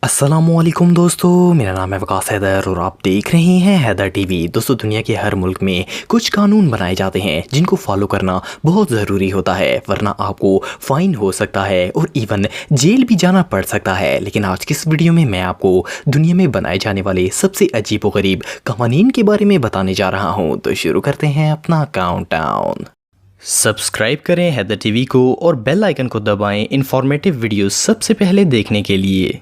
अस्सलामुअलैकुम दोस्तों, मेरा नाम है वकास हैदर और आप देख रहे हैं हैदर टीवी। दोस्तों, दुनिया के हर मुल्क में कुछ कानून बनाए जाते हैं जिनको फॉलो करना बहुत ज़रूरी होता है, वरना आपको फ़ाइन हो सकता है और इवन जेल भी जाना पड़ सकता है। लेकिन आज की इस वीडियो में मैं आपको दुनिया में बनाए जाने वाले सबसे अजीब व गरीब कवानीन के बारे में बताने जा रहा हूँ। तो शुरू करते हैं अपना काउंटडाउन। सब्सक्राइब करें हैदर टीवी को और बेल आइकन को दबाएं इंफॉर्मेटिव वीडियोस सबसे पहले देखने के लिए।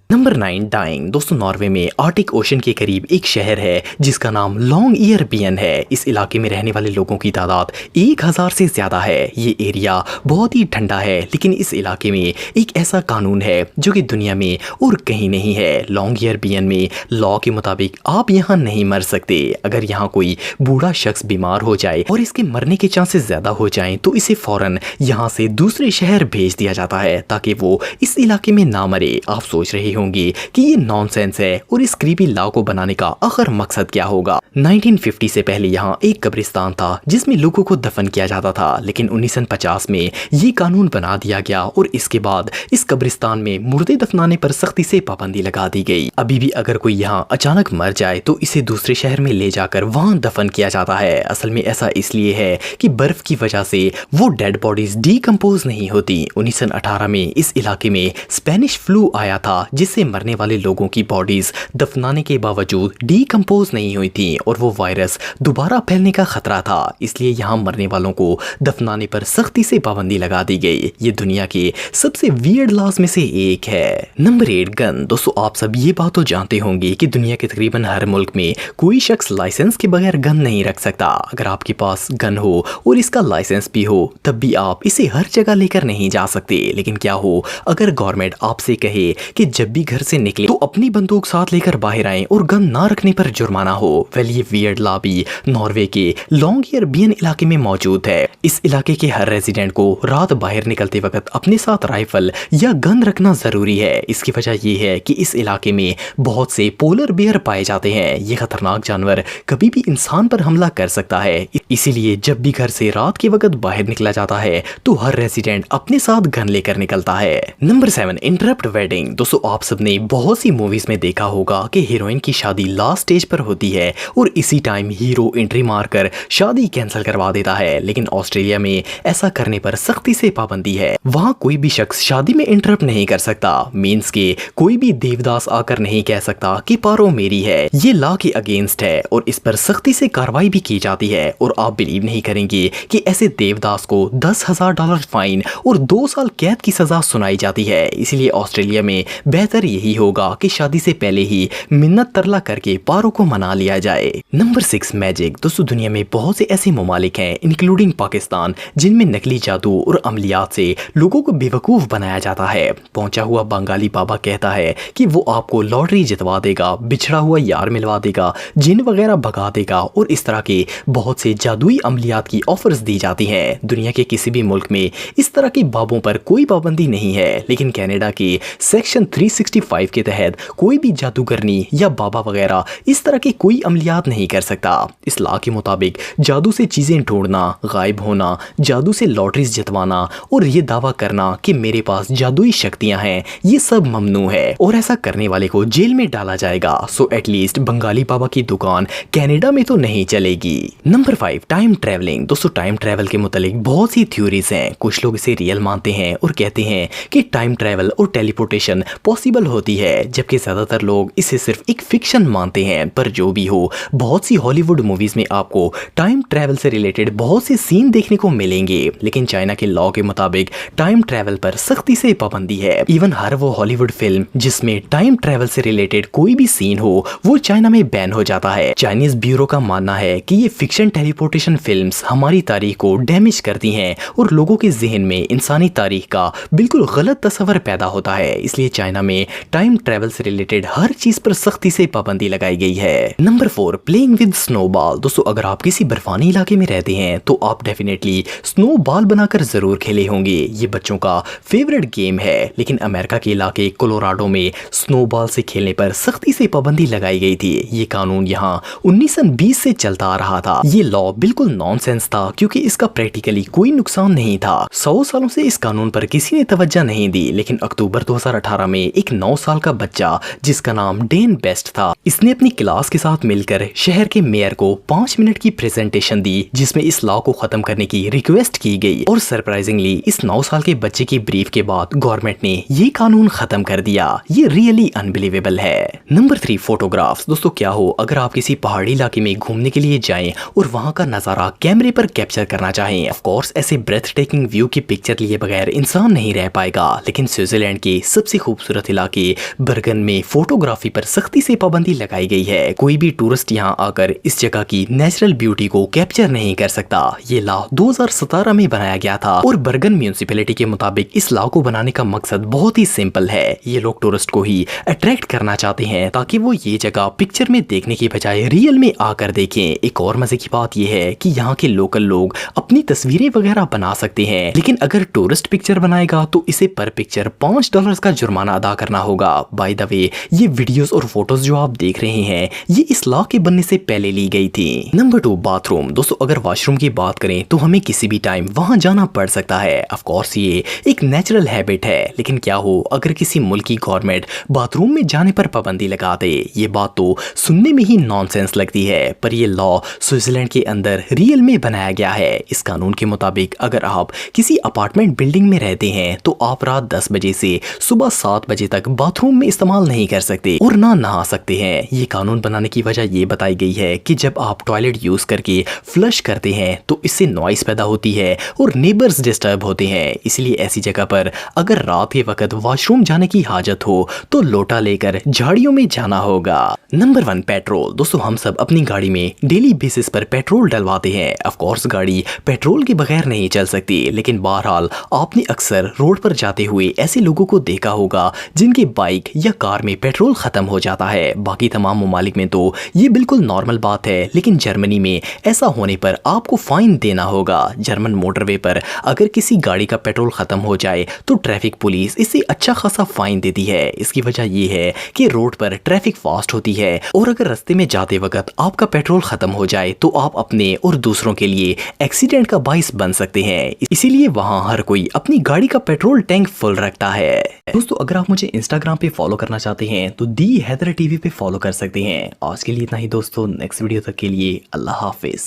Number 9, dying. दोस्तों, नॉर्वे में आर्टिक ओशन के करीब एक शहर है जिसका नाम लॉन्ग ईयर बियन है। इस इलाके में रहने वाले लोगों की तादाद 1000 से ज़्यादा है। ये एरिया बहुत ही ठंडा है, लेकिन इस इलाके में एक ऐसा कानून है जो कि दुनिया में और कहीं नहीं है। लॉन्ग ईयर बियन में लॉ के मुताबिक आप यहाँ नहीं मर सकते। अगर यहाँ कोई बूढ़ा शख्स बीमार हो जाए और इसके मरने के चांसेस ज़्यादा हो जाएं तो इसे फ़ौरन यहाँ से दूसरे शहर भेज दिया जाता है ताकि वो इस इलाके में ना मरे। आप सोच रहे होंगे कि ये नॉनसेंस है और इस क्रीपी लॉ को बनाने का आखिर मकसद क्या होगा। 1950 से पहले यहाँ एक कब्रिस्तान था जिसमें लोगों को दफन किया जाता था, लेकिन 1950 में ये कानून बना दिया गया और इसके बाद इस कब्रिस्तान में मुर्दे दफनाने पर सख्ती से पाबंदी लगा दी गई। अभी भी अगर कोई यहाँ अचानक मर जाए तो इसे दूसरे शहर में ले जाकर वहाँ दफन किया जाता है। असल में ऐसा इसलिए है कि बर्फ की वजह से वो डेड बॉडीज डीकम्पोज नहीं होती। 1918 में इस इलाके में स्पेनिश फ्लू आया था जिससे मरने वाले लोगों की बॉडीज दफनाने के बावजूद डीकम्पोज नहीं हुई थी और वो वायरस दोबारा फैलने का खतरा था। इसलिए यहाँ मरने वालों को दफनाने पर सख्ती से पाबंदी लगा दी गई। ये दुनिया के सबसे वियर्ड लॉज में से एक है। Number 8, gun. दोस्तों, आप सब ये बात तो जानते होंगे कि दुनिया के तकरीबन हर मुल्क में कोई शख्स लाइसेंस के बगैर गन नहीं रख सकता। अगर आपके पास गन हो और इसका लाइसेंस भी हो तब भी आप इसे हर जगह लेकर नहीं जा सकते। लेकिन क्या हो अगर गवर्नमेंट आपसे कहे कि जब भी घर से निकले तो अपनी बंदूक साथ लेकर बाहर आएं और गन ना रखने पर जुर्माना हो। वेल, ये वियर्ड लॉ भी नॉर्वे के लॉन्ग ईयर बियन इलाके में मौजूद है। इस इलाके के हर रेजिडेंट को रात बाहर निकलते वक्त अपने साथ राइफल या गन रखना जरूरी है। इसकी वजह यह है कि इस इलाके में बहुत से पोलर बेयर पाए जाते हैं। ये खतरनाक जानवर कभी भी इंसान पर हमला कर सकता है, इसीलिए जब भी घर से रात के वक्त बाहर निकला जाता है तो हर रेजिडेंट अपने साथ गन लेकर निकलता है। Number 7, interrupt wedding. दोस्तों, आप सबने बहुत सी मूवीज में देखा होगा कि हीरोइन की शादी लास्ट स्टेज पर होती है और इसी टाइम हीरो एंट्री मारकर शादी कैंसिल करवा देता है। लेकिन ऑस्ट्रेलिया में ऐसा करने पर सख्ती से पाबंदी है। वहाँ कोई भी शख्स शादी में इंटरप्ट नहीं कर सकता। मींस के कोई भी देवदास आकर नहीं कह सकता कि पारो मेरी है। ये लॉ के अगेंस्ट है और इस पर सख्ती से कार्रवाई भी की जाती है। और आप बिलीव नहीं करेंगे कि ऐसे देवदास को $10,000 फाइन और 2 साल कैद की सजा सुनाई जाती है। इसलिए ऑस्ट्रेलिया में बेहतर यही होगा कि शादी से पहले ही मिन्नत तरला करके पारों को मना लिया जाए। Number 6, magic. दोस्तों, दुनिया में बहुत से ऐसे ममालिक हैं इंक्लूडिंग पाकिस्तान जिनमें नकली जादू और अमलियात से लोगों को बेवकूफ बनाया जाता है। पहुंचा हुआ बंगाली बाबा कहता है कि वो आपको लॉटरी जितवा देगा, बिछड़ा हुआ यार मिलवा देगा, जिन वगैरह भगा देगा और इस तरह के बहुत से जादुई अमलियात की ऑफर्स दी जाती हैं। दुनिया के किसी भी मुल्क में इस तरह के बाबों पर कोई पाबंदी नहीं है, लेकिन कनाडा के सेक्शन 365 के तहत कोई भी जादूगरनी या बाबा वगैरह इस तरह के कोई अमलियात नहीं कर सकता। इस लॉ के मुताबिक जादू से चीजें ढूंढना, गायब होना, जादू से लॉटरीज जितवाना और ये दावा करना कि मेरे पास जादुई शक्तियां हैं, ये सब ममनू है और ऐसा करने वाले को जेल में डाला जाएगा। सो एटलीस्ट बंगाली बाबा की दुकान कनाडा में तो नहीं चलेगी। Number 5, time travelling. दोस्तों, टाइम ट्रेवल के मुतालिक बहुत सी थ्योरीज हैं। कुछ लोग इसे रियल मानते हैं और कहते हैं कि टाइम ट्रेवल और टेलीपोर्टेशन पॉसिबल होती है, जबकि ज्यादातर लोग इसे सिर्फ एक फिक्शन मानते हैं। पर जो भी हो, बहुत सी हॉलीवुड मूवीज में आपको टाइम ट्रेवल से रिलेटेड बहुत से सीन देखने को मिलेंगे। लेकिन चाइना के लॉ के मुताबिक टाइम ट्रेवल पर सख्ती से पाबंदी है। इवन हर वो हॉलीवुड फिल्म जिसमें टाइम ट्रेवल से रिलेटेड कोई भी सीन हो वो चाइना में बैन हो जाता है। चाइनीज ब्यूरो का मानना है कि ये फिक्शन टेलीपोर्टेशन फिल्म्स हमारी तारीख को डैमेज करती हैं और लोगों के जहन में इंसानी तारीख का बिल्कुल गलत तस्वर पैदा होता है। इसलिए चाइना में टाइम ट्रेवल से रिलेटेड हर चीज पर सख्ती से पाबंदी लगाई गई है। Number 4, playing with snowball. दोस्तों, अगर आप किसी बर्फानी इलाके में रहते हैं तो आप डेफिनेटली स्नोबॉल बनाकर जरूर खेले होंगे। ये बच्चों का फेवरेट गेम है। लेकिन अमेरिका के इलाके कोलोराडो में स्नोबॉल से खेलने पर सख्ती से पाबंदी लगाई गई थी। ये कानून यहाँ 1920 से चलता आ रहा था। ये लॉ बिल्कुल नॉनसेंस था क्योंकि इसका प्रैक्टिकली कोई नुकसान नहीं था। 100 सालों से इस कानून पर किसी ने तवज्जो नहीं दी। लेकिन अक्टूबर 2018 में एक 9 साल का बच्चा जिसका नाम डेन बेस्ट था, इसने अपनी क्लास के साथ मिलकर शहर के मेयर को 5 मिनट की प्रेजेंटेशन दी जिसमें इस लॉ को खत्म करने की रिक्वेस्ट की गई। और सरप्राइजिंगली इस 9 साल के बच्चे की ब्रीफ के बाद गवर्नमेंट ने ये कानून खत्म कर दिया। ये रियली अनबिलीवेबल है। Number 3, photographs. दोस्तों क्या हो अगर आप किसी पहाड़ी इलाके में घूमने के लिए जाएं और वहां का नजारा कैमरे पर कैप्चर करना चाहें। ऑफ कोर्स ऐसे ब्रेथ टेकिंग व्यू की पिक्चर लिए बगैर इंसान नहीं रह पाएगा, लेकिन स्विट्जरलैंड के सबसे खूबसूरत इलाके बर्गन में फोटोग्राफी पर सख्ती से पाबंदी लगाई गई है। कोई भी टूरिस्ट यहाँ आकर इस जगह की नेचुरल ब्यूटी को कैप्चर नहीं कर सकता। ये लॉ 2017 में बनाया गया था और बर्गन म्यूनिसिपैलिटी के मुताबिक इस लॉ को बनाने का मकसद बहुत ही सिंपल है। ये लोग टूरिस्ट को ही अट्रैक्ट करना चाहते हैं ताकि वो ये जगह पिक्चर में देखने की बजाय रियल में आकर देखें। एक और मजे की बात यह है कि यहाँ के लोकल लोग अपनी तस्वीरें वगैरह बना सकते हैं, लेकिन अगर टूरिस्ट पिक्चर बनाएगा तो इसे पर पिक्चर $5 का जुर्माना अदा करना होगा। बाय द वे ये वीडियोस और फोटोज जो आप देख रहे हैं ये इस लॉ के बनने से पहले ली गई थी। Number 2, bathroom. दोस्तों अगर वॉशरूम की बात करें तो हमें किसी भी टाइम वहां जाना पड़ सकता है। ऑफ कोर्स ये एक नेचुरल हैबिट है, लेकिन क्या हो अगर किसी मुल्क की गवर्नमेंट बाथरूम में जाने पर पाबंदी लगा दे। ये बात तो सुनने में ही नॉनसेंस लगती है, पर ये लॉ स्विट्जरलैंड के अंदर रियल में बनाया गया है। इस कानून के मुताबिक अगर आप किसी अपार्टमेंट बिल्डिंग में रहते हैं तो आप रात 10 बजे से सुबह 7 बजे तक बाथरूम में इस्तेमाल नहीं कर सकते और ना नहा सकते हैं। ये कानून बनाने की वजह ये बताई गई है कि जब आप टॉयलेट यूज करके फ्लश करते हैं तो इससे नॉइस पैदा होती है और नेबर्स डिस्टर्ब होते हैं। इसलिए ऐसी जगह पर अगर रात के वक्त वॉशरूम जाने की हाजत हो तो लोटा लेकर झाड़ियों में जाना होगा। Number 1, petrol. दोस्तों हम सब अपनी गाड़ी में डेली बेसिस पर पेट्रोल डलवाते हैं। ऑफ कोर्स गाड़ी पेट्रोल के बगैर नहीं चल सकती, लेकिन बहरहाल आपने अक्सर रोड पर जाते हुए ऐसे लोगों को देखा होगा जिनके बाइक या कार में पेट्रोल खत्म हो जाता है। बाकी तमाम ममालिक में तो ये बिल्कुल नॉर्मल बात है, लेकिन जर्मनी में ऐसा होने पर आपको फाइन देना होगा। जर्मन मोटरवे पर अगर किसी गाड़ी का पेट्रोल खत्म हो जाए तो ट्रैफिक पुलिस इसे अच्छा खासा फाइन देती है। इसकी वजह यह है कि रोड पर ट्रैफिक फास्ट होती है और अगर रास्ते में जाते वक्त आपका पेट्रोल खत्म हो जाए तो आप अपने और दूसरों के लिए एक्सीडेंट का बाइस बन सकते हैं। इसीलिए वहां हर कोई अपनी गाड़ी का पेट्रोल टैंक फुल रखता है। दोस्तों अगर आप मुझे इंस्टाग्राम पे फॉलो करना चाहते हैं तो दी हैदर टीवी पे फॉलो कर सकते हैं। आज के लिए इतना ही दोस्तों, नेक्स्ट वीडियो तक के लिए अल्लाह हाफिज।